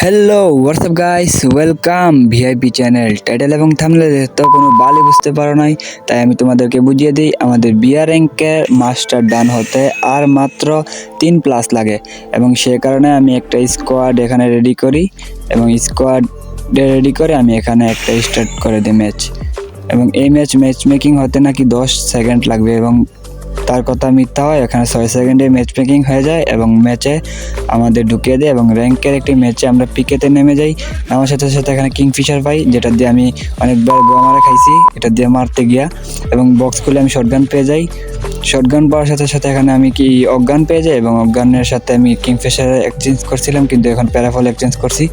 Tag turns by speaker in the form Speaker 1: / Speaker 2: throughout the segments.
Speaker 1: Hello WhatsApp guys, welcome VIP channel. Title এবং থাম্বনেলে তো কোনো বালই বুঝতে পারো নাই, তাই আমি তোমাদেরকে বুঝিয়ে দিই। আমাদের বিআর র্যাঙ্কের মাস্টার ডান হতে আর মাত্র 3+ লাগে, এবং সে কারণে আমি একটা স্কোয়াড এখানে রেডি করি, এবং স্কোয়াড রেডি করে আমি এখানে একটা স্টার্ট করে দিই ম্যাচ। এবং এই ম্যাচ মেকিং হতে নাকি 10 সেকেন্ড লাগবে, এবং তার কথা মিথ্যা হয়। এখানে 6 সেকেন্ডে ম্যাচ মেকিং হয়ে যায় এবং ম্যাচে আমাদের ঢুকিয়ে দেয়। এবং র্যাঙ্কের একটি ম্যাচে আমরা পিকেতে নেমে যাই। আমার সাথে সাথে এখানে কিংফিশার পাই, যেটা দিয়ে আমি অনেকবার গোয়া মারা খাইছি এটা দিয়ে মারতে গিয়া। এবং বক্স খুলে আমি শটগান পেয়ে যাই। শটগান পাওয়ার সাথে সাথে এখানে আমি কি অজ্ঞান পেয়ে যাই, এবং অজ্ঞানের সাথে আমি কিংফিশার এক্সচেঞ্জ করছিলাম, কিন্তু এখন প্যারাফল এক্সচেঞ্জ করছি।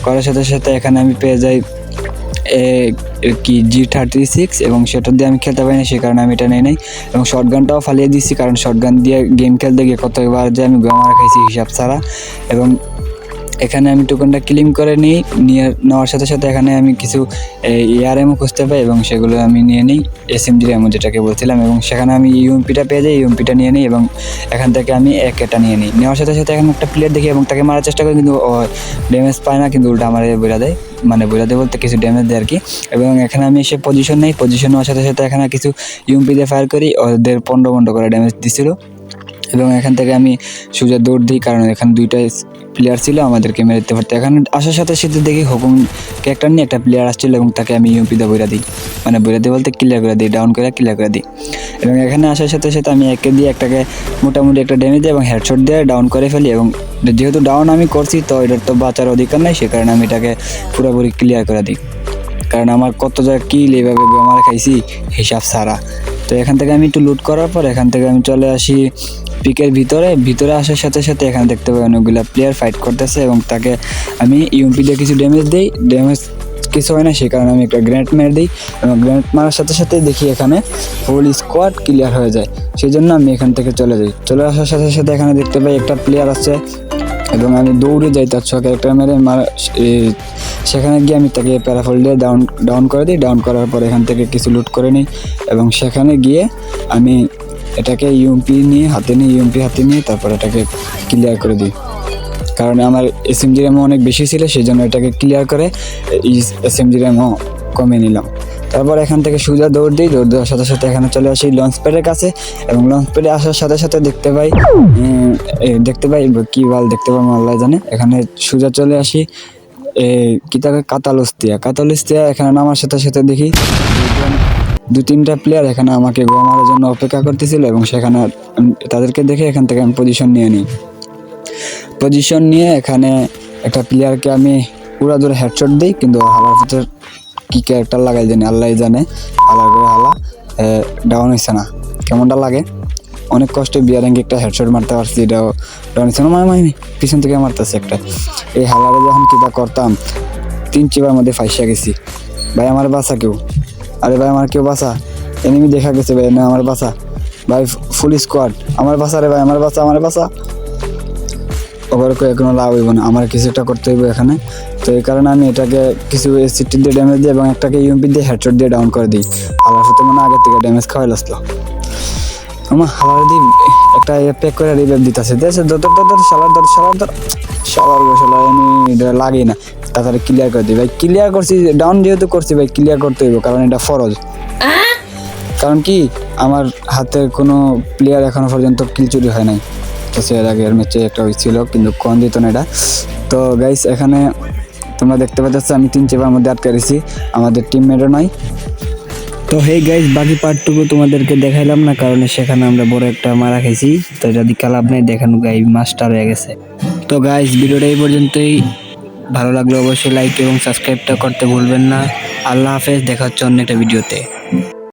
Speaker 1: করার সাথে সাথে এখানে আমি পেয়ে যাই কি G36, এবং সেটা দিয়ে আমি খেলতে পারি না, সে কারণে আমি এটা নেই। এবং শটগানটাও ফালিয়ে দিচ্ছি, কারণ শটগান দিয়ে গেম খেলতে গিয়ে কতবার যে আমি গোয়া মারা খাইছি হিসাব ছাড়া। এবং এখানে আমি টোকেনটা ক্লেম করে নেওয়ার সাথে সাথে এখানে আমি কিছু এআরএমও খুঁজতে পাই, এবং সেগুলো আমি নিয়ে নিই, SMG এমন যেটাকে বলছিলাম। এবং সেখানে আমি ইউএমপিটা পেয়ে যাই, ইউএমপিটা নিয়ে নিই, এবং এখান থেকে আমি এটা নিয়ে নিই। নেওয়ার সাথে সাথে এখানে একটা প্লেয়ার দেখি এবং তাকে মারার চেষ্টা করি, কিন্তু ড্যামেজ পায় না, কিন্তু উল্টা আমার বইরা দেয়, মানে বইরা দেয় বলতে কিছু ড্যামেজ দেয় আর কি। এবং এখানে আমি এসে পজিশন নেই, পজিশন নেওয়ার সাথে সাথে এখানে কিছু ইউএমপি দিয়ে ফায়ার করি, ওদের 15 করে ড্যামেজ দিছিল। এবং এখান থেকে আমি সোজা দৌড় দিই, কারণ এখানে 2টা প্লেয়ার ছিল, আমাদেরকে মেরে পারতো। এখানে আসার সাথে সাথে দেখি হুকুম ক্যারেক্টার নিয়ে একটা প্লেয়ার আসছিল, এবং তাকে আমি ইউএমপি দিয়ে বইরা দিই, মানে বইরা দিই বলতে ক্লিয়ার করে দিই, ডাউন করে ক্লিয়ার করে দিই। এবং এখানে আসার সাথে সাথে আমি একে দিয়ে একটাকে মোটামুটি একটা ড্যামেজ দিই এবং হেডশট দিয়ে ডাউন করে ফেলি। এবং যেহেতু ডাউন আমি করছি, তো এটার তো বাঁচার অধিকার নাই, সে কারণে আমি এটাকে পুরোপুরি ক্লিয়ার করে দিই, কারণ আমার কত জায়গা কিল এইভাবে আমার খাইছি হিসাব ছাড়া। তো এখান থেকে আমি একটু লুট করার পর এখান থেকে আমি চলে আসি পিকের ভিতরে আসার সাথে সাথে এখানে দেখতে পাই অনেকগুলো প্লেয়ার ফাইট করতেছে, এবং তাকে আমি ইউএমপি দিয়ে কিছু ড্যামেজ দিই। ড্যামেজ কিছু হয় না, সেই কারণে আমি একটা গ্রেনেড মেরে দিই, এবং গ্রেনেড মারার সাথে সাথে দেখি এখানে হোল স্কোয়াড ক্লিয়ার হয়ে যায়। সেই জন্য আমি এখান থেকে চলে যাই। চলে আসার সাথে সাথে এখানে দেখতে পাই একটা প্লেয়ার আছে, এবং আমি দৌড়ে যাই তার ছকে একটা মেরে সেখানে গিয়ে আমি তাকে প্যারাফল দিয়ে ডাউন করে দিই। ডাউন করার পর এখান থেকে কিছু লুট করে নিই, এবং সেখানে গিয়ে আমি এটাকে ইউএমপি হাতে নিয়ে তারপর এটাকে ক্লিয়ার করে দিই, কারণ আমার SMG র্যামও অনেক বেশি ছিল, সেই জন্য এটাকে ক্লিয়ার করে SMG র্যামও কমিয়ে নিলাম। তারপর এখান থেকে সোজা দৌড় দেওয়ার সাথে সাথে এখানে চলে আসি লঞ্চ প্যাডের কাছে, এবং লঞ্চ প্যাডে আসার সাথে সাথে দেখতে পাই কি বল দেখতে পাই আল্লাহ জানে। এখানে সোজা চলে আসি কি তাকে কাতালুস্তিয়া। এখানে নামার সাথে সাথে দেখি 2-3টা প্লেয়ার এখানে আমাকে গোয়া মারার জন্য অপেক্ষা করতেছিল, এবং সেখানে তাদেরকে দেখে এখান থেকে আমি পজিশন নিয়ে এখানে একটা প্লেয়ারকে আমি পুরা দূরে হেডশট দিই, কিন্তু হালার ভিতর কি ক্যারেক্টার লাগাই জানি আল্লাহ জানে, হালার করে ডাউন হয়েছে না। কেমনটা লাগে, অনেক কষ্টে বিয়ার র্যাঙ্কে একটা হেডশট মারতে পারছি, এটাও ডাউন হয়েছে না। মামি পিছন থেকে মারতেছে একটা। এই হালারে যখন কিটা করতাম 3-4 মধ্যে ফাইসা গেছি। ভাই আমার বাসা কেউ, আরে ভাই আমার কেউ বাসা, এনিমি দেখা গেছে ভাই, না আমার বাসা ভাই, ফুল স্কোয়াড আমার বাসা রে ভাই, আমার বাসা। ওভার কোনো লাভ হইব না, আমার কিছু একটা করতে হইব এখানে। তো এই কারণে আমি এটাকে কিছু SCT দিয়ে ড্যামেজ দিই, এবং একটাকে ইউএমপি দিয়ে হেডশট দিয়ে ডাউন করে দিই। হালার সাথে মানে আগের থেকে ড্যামেজ খাওয়াই আসলো। আমার হালার দিয়ে একটা প্যাক করে রিভাইভ দিতেছে, আমি লাগেই না, তাড়াতাড়ি ক্লিয়ার করে দিই ভাই। ক্লিয়ার করছি, ডাউন যেহেতু করছি ভাই, ক্লিয়ার করতে হইব, কারণ এটা ফরজ। কারণ কি আমার হাতে কোনো প্লেয়ার এখনো পর্যন্ত কিল চুরি হয় নাই, তো সে আগের ম্যাচে একটা হয়েছিল, কিন্তু কোন দিত না এটা। তো গাইস এখানে তোমরা দেখতে পাচ্ছ আমি 3-4 মধ্যে আটকে গেছি, আমাদের টিমমেটও নয়। তো হেই গাইস, বাকি পার্টটুকু তোমাদেরকে দেখাইলাম না, কারণ সেখানে আমরা বড় একটা মারা খাইছি, তো যদি কালাব নাই দেখানো গাই মাস্টার হয়ে গেছে। তো গাইস ভিডিওটা এই পর্যন্তই। ভালো লাগলে অবশ্যই লাইক এবং সাবস্ক্রাইবটা করতে ভুলবেন না। আল্লাহ হাফেজ, দেখা হচ্ছে অন্য একটা ভিডিওতে।